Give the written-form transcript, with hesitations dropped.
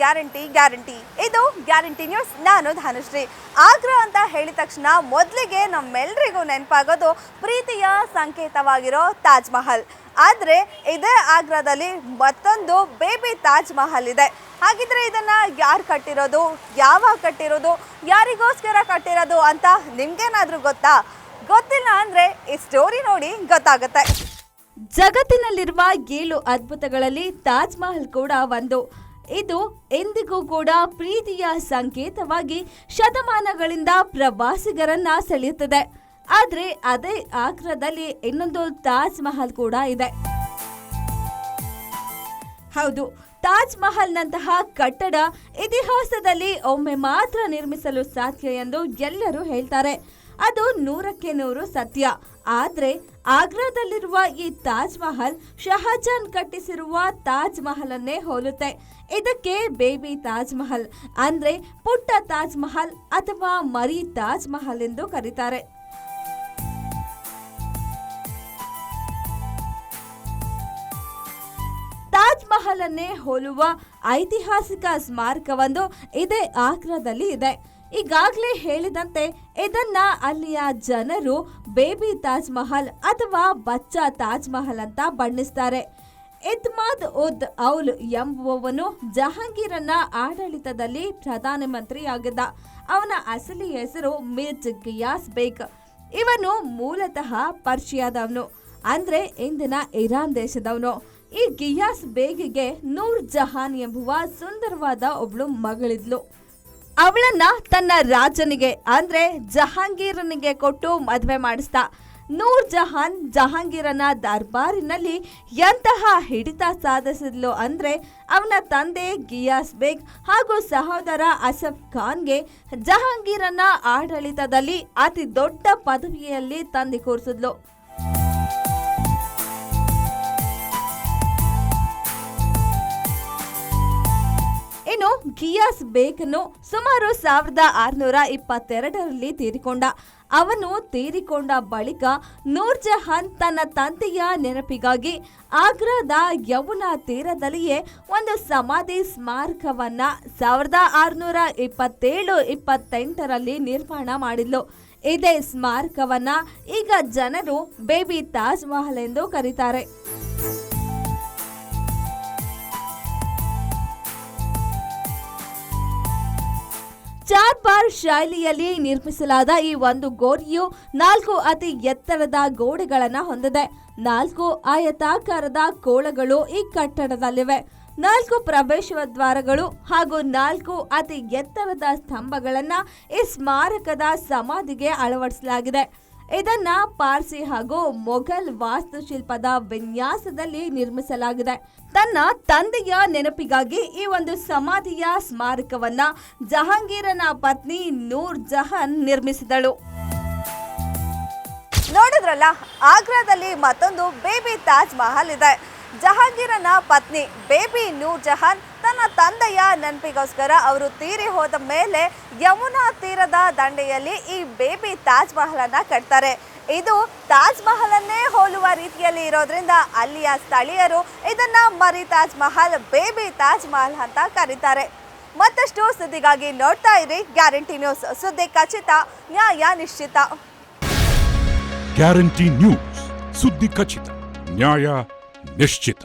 Guarantee. ಇದು guarantee news. ನಾನು ಧನುಶ್ರೀ. ಆಗ್ರಾ ಅಂತ ಹೇಳಿದ ತಕ್ಷಣ ಮೊದಲಿಗೆ ನಮ್ಮೆಲ್ಲರಿಗೂ ನೆನಪಾಗೋದು ಪ್ರೀತಿಯ ಸಂಕೇತವಾಗಿರೋ ತಾಜ್ ಮಹಲ್. ಆದರೆ ಇದೇ ಆಗ್ರಾದಲ್ಲಿ ಮತ್ತೊಂದು ಬೇಬಿ ತಾಜ್ ಮಹಲ್ ಇದೆ. ಹಾಗಿದ್ರೆ ಇದನ್ನ ಯಾರು ಕಟ್ಟಿರೋದು, ಯಾವಾಗ ಕಟ್ಟಿರೋದು, ಯಾರಿಗೋಸ್ಕರ ಕಟ್ಟಿರೋದು ಅಂತ ನಿಮ್ಗೇನಾದ್ರೂ ಗೊತ್ತಾ? ಗೊತ್ತಿಲ್ಲ ಅಂದ್ರೆ ಈ ಸ್ಟೋರಿ ನೋಡಿ ಗೊತ್ತಾಗುತ್ತೆ. ಜಗತ್ತಿನಲ್ಲಿರುವ 7 ಅದ್ಭುತಗಳಲ್ಲಿ ತಾಜ್ ಮಹಲ್ ಕೂಡ ಒಂದು. ಇದು ಎಂದಿಗೂ ಕೂಡ ಪ್ರೀತಿಯ ಸಂಕೇತವಾಗಿ ಶತಮಾನಗಳಿಂದ ಪ್ರವಾಸಿಗರನ್ನ ಸೆಳೆಯುತ್ತದೆ. ಆದ್ರೆ ಅದೇ ಆಗ್ರಾದಲ್ಲಿ ಇನ್ನೊಂದು ತಾಜ್ ಮಹಲ್ ಕೂಡ ಇದೆ. ಹೌದು, ತಾಜ್ ಮಹಲ್ ನಂತಹ ಕಟ್ಟಡ ಇತಿಹಾಸದಲ್ಲಿ ಒಮ್ಮೆ ಮಾತ್ರ ನಿರ್ಮಿಸಲು ಸಾಧ್ಯ ಎಂದು ಎಲ್ಲರೂ ಹೇಳ್ತಾರೆ. ಅದು 100ಕ್ಕೆ 100 ಸತ್ಯ. ಆದ್ರೆ ಆಗ್ರಾದಲ್ಲಿರುವ ಈ ತಾಜ್ ಮಹಲ್ ಶಹಜಾನ್ ಕಟ್ಟಿಸಿರುವ ತಾಜ್ ಮಹಲ್ ಅನ್ನೇ ಹೋಲುತ್ತೆ. ಇದಕ್ಕೆ ಬೇಬಿ ತಾಜ್ ಮಹಲ್ ಅಂದ್ರೆ ಪುಟ್ಟ ತಾಜ್ ಮಹಲ್ ಅಥವಾ ಮರಿ ತಾಜ್ ಮಹಲ್ ಎಂದು ಕರೀತಾರೆ. ತಾಜ್ ಮಹಲ್ ಅನ್ನೇ ಹೋಲುವ ಐತಿಹಾಸಿಕ ಸ್ಮಾರಕವೊಂದು ಇದೇ ಆಗ್ರಾದಲ್ಲಿ ಇದೆ. ಈಗಾಗಲೇ ಹೇಳಿದಂತೆ ಇದನ್ನ ಅಲ್ಲಿಯ ಜನರು ಬೇಬಿ ತಾಜ್ ಮಹಲ್ ಅಥವಾ ಬಚ್ಚಾ ತಾಜ್ ಮಹಲ್ ಅಂತ ಬಣ್ಣಿಸ್ತಾರೆ. ಇತ್ಮಾದ್ ಉದ್ ಔಲ್ ಎಂಬುವವನು ಜಹಾಂಗೀರನ ಆಡಳಿತದಲ್ಲಿ ಪ್ರಧಾನಮಂತ್ರಿಯಾಗಿದ್ದ. ಅವನ ಅಸಲಿ ಹೆಸರು ಮಿರ್ಜ್ ಗಿಯಾಸ್ ಬೇಗ್. ಇವನು ಮೂಲತಃ ಪರ್ಷಿಯಾದವನು, ಅಂದ್ರೆ ಇಂದಿನ ಇರಾನ್ ದೇಶದವನು. ಈ ಗಿಯಾಸ್ ಬೇಗಿಗೆ ನೂರ್ ಜಹಾನ್ ಎಂಬುವ ಸುಂದರವಾದ ಒಬ್ಳು ಮಗಳಿದ್ಲು. ಅವಳನ್ನ ತನ್ನ ರಾಜನಿಗೆ ಅಂದ್ರೆ ಜಹಾಂಗೀರನಿಗೆ ಕೊಟ್ಟು ಮದುವೆ ಮಾಡಿಸ್ದ. ನೂರ್ ಜಹಾನ್ ಜಹಾಂಗೀರನ ದರ್ಬಾರಿನಲ್ಲಿ ಎಂತಹ ಹಿಡಿತ ಸಾಧಿಸಿದ್ಲು ಅಂದ್ರೆ ಅವನ ತಂದೆ ಗಿಯಾಸ್ ಬೇಗ್ ಹಾಗೂ ಸಹೋದರ ಅಸಫ್ ಖಾನ್ಗೆ ಜಹಾಂಗೀರನ ಆಡಳಿತದಲ್ಲಿ ಅತಿ ದೊಡ್ಡ ಪದವಿಯಲ್ಲಿ ತಂದು ಕೂರಿಸಿದ್ಲು. ಇನ್ನು ಗಿಯಾಸ್ ಬೇಗನು ಸುಮಾರು 1622ರಲ್ಲಿ ತೀರಿಕೊಂಡ. ಅವನು ತೀರಿಕೊಂಡ ಬಳಿಕ ನೂರ್ ಜಹಾನ್ ತನ್ನ ತಂದೆಯ ನೆನಪಿಗಾಗಿ ಆಗ್ರಾದ ಯಮುನಾ ತೀರದಲ್ಲಿಯೇ ಒಂದು ಸಮಾಧಿ ಸ್ಮಾರಕವನ್ನ 1627-28ರಲ್ಲಿ ನಿರ್ಮಾಣ ಮಾಡಿದ್ಲು. ಇದೇ ಸ್ಮಾರಕವನ್ನ ಈಗ ಜನರು ಬೇಬಿ ತಾಜ್ ಮಹಲ್ ಎಂದು ಕರೀತಾರೆ. ಚಾರ್ಬಾರ್ ಶೈಲಿಯಲ್ಲಿ ನಿರ್ಮಿಸಲಾದ ಈ ಒಂದು ಗೋರಿಯು 4 ಅತಿ ಎತ್ತರದ ಗೋಡೆಗಳನ್ನು ಹೊಂದಿದೆ. 4 ಆಯತಾಕಾರದ ಕೋಳಗಳು ಈ ಕಟ್ಟಡದಲ್ಲಿವೆ. 4 ಪ್ರವೇಶ ದ್ವಾರಗಳು ಹಾಗೂ 4 ಅತಿ ಎತ್ತರದ ಸ್ತಂಭಗಳನ್ನ ಈ ಸ್ಮಾರಕದ ಸಮಾಧಿಗೆ ಅಳವಡಿಸಲಾಗಿದೆ. ಇದನ್ನ ಪಾರ್ಸಿ ಹಾಗೂ ಮೊಘಲ್ ವಾಸ್ತುಶಿಲ್ಪದ ವಿನ್ಯಾಸದಲ್ಲಿ ನಿರ್ಮಿಸಲಾಗಿದೆ. ತನ್ನ ತಂದೆಯ ನೆನಪಿಗಾಗಿ ಈ ಒಂದು ಸಮಾಧಿಯ ಸ್ಮಾರಕವನ್ನ ಜಹಾಂಗೀರನ ಪತ್ನಿ ನೂರ್ ಜಹಾನ್ ನಿರ್ಮಿಸಿದಳು. ನೋಡಿದ್ರಲ್ಲ, ಆಗ್ರಾದಲ್ಲಿ ಮತ್ತೊಂದು ಬೇಬಿ ತಾಜ್ ಮಹಲ್ ಇದೆ. ಜಹಾಂಗೀರನ ಪತ್ನಿ ಬೇಬಿ ನೂರ್ ಜಹಾನ್ ತನ್ನ ತಂದೆಯ ನೆನಪಿಗೋಸ್ಕರ ಅವರು ತೀರಿ ಹೋದ ಮೇಲೆ ಯಮುನಾ ತೀರದ ದಂಡೆಯಲ್ಲಿ ಈ ಬೇಬಿ ತಾಜ್ ಮಹಲ್ ಅನ್ನ ಕಟ್ತಾರೆ. ಇದು ತಾಜ್ ಮಹಲ್ ಅನ್ನೇ ಹೋಲುವ ರೀತಿಯಲ್ಲಿ ಇರೋದ್ರಿಂದ ಅಲ್ಲಿಯ ಸ್ಥಳೀಯರು ಇದನ್ನ ಮರಿ ತಾಜ್ ಮಹಲ್, ಬೇಬಿ ತಾಜ್ ಮಹಲ್ ಅಂತ ಕರೀತಾರೆ. ಮತ್ತಷ್ಟು ಸುದ್ದಿಗಾಗಿ ನೋಡ್ತಾ ಇರಿ ಗ್ಯಾರಂಟಿ ನ್ಯೂಸ್. ಸುದ್ದಿ ಖಚಿತ, ನ್ಯಾಯ ನಿಶ್ಚಿತ. ಗ್ಯಾರಂಟಿ ನ್ಯೂಸ್, ಸುದ್ದಿ ಖಚಿತ, ನ್ಯಾಯ ನಿಶ್ಚಿತ.